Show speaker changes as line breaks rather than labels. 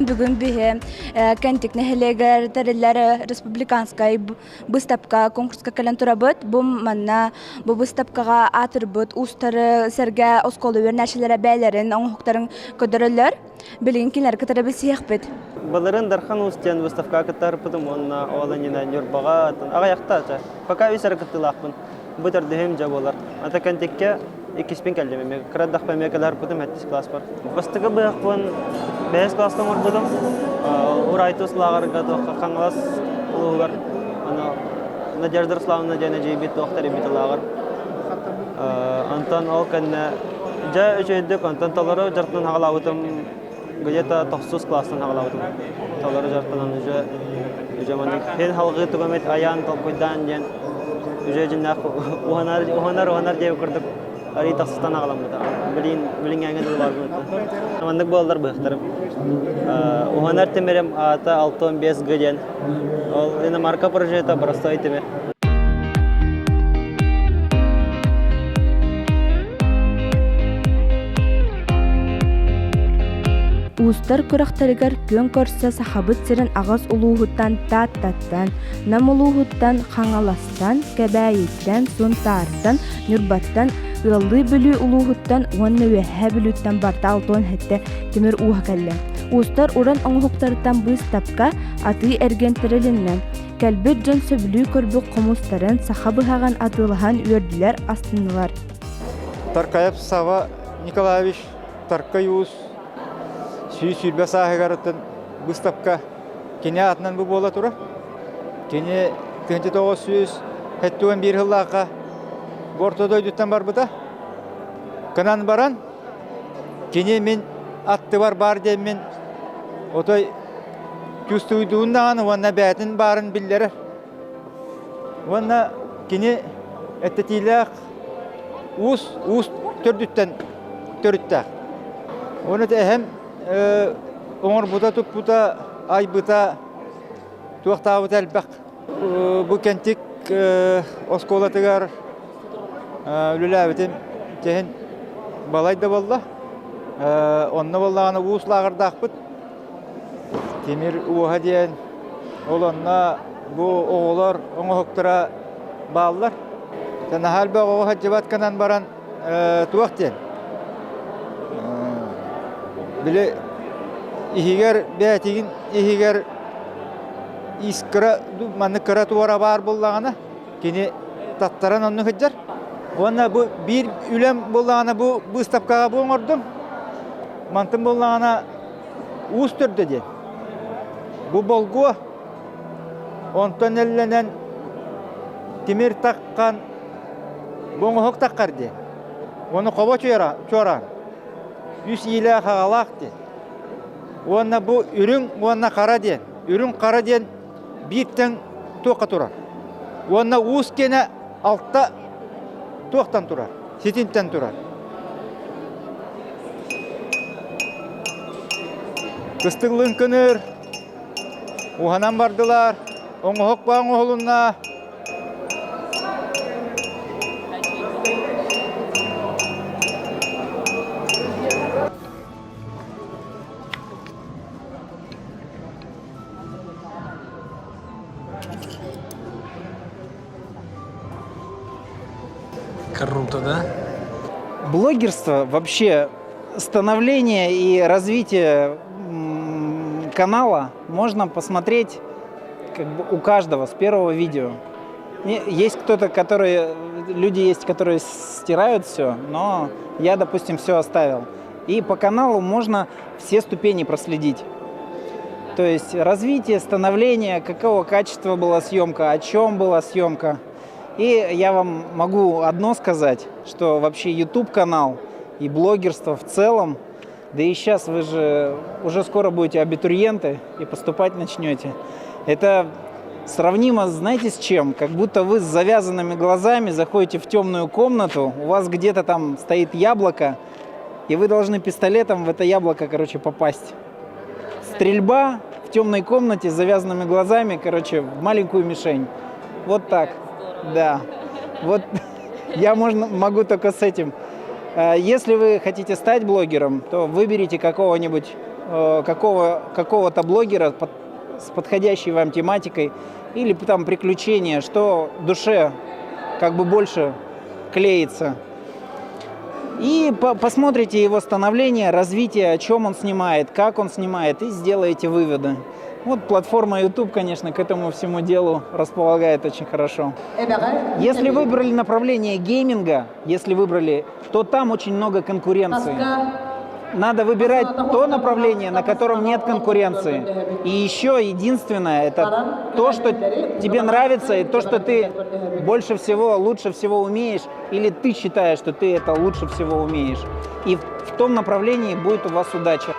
бүгін бігі кәнтік нәхелегер тәрелері республиканскай бұстапқа конкурска кәлін тұра бұд. Бұл манна бұл бұстапқаға атыр бұд. Ұстары сәрге осколы өр нәшілері бәйлерін, оң құқтарын көдірілер. Білген келер кітары біз сияқ бұд.
Баларын дархан ұстен выставка кітар бұдым, оны оланина нөрбаға ағаяқта. Пока өсір кіттілақпын. Бұтыр дүйім жа болар. Ата кәнтекке екеспен кәлдемеме. Қыраддақ бәме кәлер бұдым, әттіс класс бар. Бастығы бұяқпын, бәйіз класстан ор бұдым. Урайты ұслағарға тоққа қаңылас ұлығылар. Надежда Руславовна және жейбет тоқтар емет ұлағыр. Антон ол кәнне жа үшейдік, Антон талары жартынан ағалауытым. Где-то 9 класстан ағалауытым. Талары жартынан үже мәнік. Хен халғы түгімет аян талқойдан ден. Үже жинақ уханар деп күрдік. Ари тақсыстан ағаламыда. Білін әңген ұлар бұлды. Мандық болдар бұқтарым. Уханар темерем ата 6-5 гыден. Ол марка прожета простой теме.
Устар көрақтарығар көн көрсе сахабыт сірін ағыз ұлуғыттан тат-таттан, нам ұлуғыттан қаңаластан, кәбәйеттен, сұнтардан, нүрбаттан, ылы бүлі ұлуғыттан, онны өйә бүліттен барта алтуын хетті темір уға кәлі. Устар уран оңғықтарыттан бұйыз тапқа аты әргентіріліннен. Кәлбет жон сөбілі көрбі қомыстарын сахабығаған атылыған өрділер астынылар.
Таркаев Сава Николаевич, Таркаюс, Сүйбе сағығарыттын бұстапқа кене атынан бұл бола тұра. Кене 2900 хәттуын бір ғыллаққа бортода өйдіттен бар бұта. Кынан баран, кене мен атты бар дем мен отой күсті ұйдуындағаны онна бәтін барын білдері. Онна кене әттетейліғ ұс түрдіттен түріттәқ. Оны да әхем оңыр бұта тұп бұта, ай бұта туақтағы бұта әлбәқ. Бұл кәнтік осколатығар үлілі әбітім тәхін балайды болла. Онны боллағаны ұслағырдақ бұд. Темір уға дейін ол онна бұл оғылар оңы хоқтыра балылар. Тәні әлбәқ оға жабатқанан баран туақ дейін. Біле ихигер бәтігін, ихигер искіра, мәні кіра туара бар болағаны, кені таттаран оны қыджар. Оны бір үлем болағаны бұл стапқаға бұң ордым, мантым болағаны ұз түрді де. Бұл болғуы, онтан әлінен темір таққан бұңы хоқ таққар де. Оны қоба чоран. Үс илі қағалақ де. Онна бұл үрін, онна қара ден. Үрін қара ден биттен тоққа тұрар. Онна ұз кені алтта тоқтан тұрар. Сетінттен тұрар. Күстіңлің күнір. Оғанан бардылар. Оңы хоқ баң оғылына.
Круто, да?
Блогерство, вообще становление и развитие канала можно посмотреть как бы у каждого с первого видео. Есть люди есть, которые стирают все, но я, допустим, все оставил. И по каналу можно все ступени проследить. То есть развитие, становление, какого качества была съемка, о чем была съемка. И я вам могу одно сказать, что вообще YouTube-канал и блогерство в целом, да и сейчас вы же уже скоро будете абитуриенты и поступать начнете. Это сравнимо, знаете, с чем? Как будто вы с завязанными глазами заходите в темную комнату, у вас где-то там стоит яблоко, и вы должны пистолетом в это яблоко, попасть. Стрельба в темной комнате с завязанными глазами, в маленькую мишень. Вот так. Да, вот я могу только с этим. Если вы хотите стать блогером, то выберите какого-нибудь какого-то блогера с подходящей вам тематикой или там приключения, что душе как бы больше клеится. И посмотрите его становление, развитие, о чем он снимает, как он снимает, и сделаете выводы. Вот платформа YouTube, конечно, к этому всему делу располагает очень хорошо. Если выбрали направление гейминга, то там очень много конкуренции. Надо выбирать то направление, на котором нет конкуренции. И еще единственное, это то, что тебе нравится, и то, что ты больше всего, лучше всего умеешь, или ты считаешь, что ты это лучше всего умеешь. И в том направлении будет у вас удача.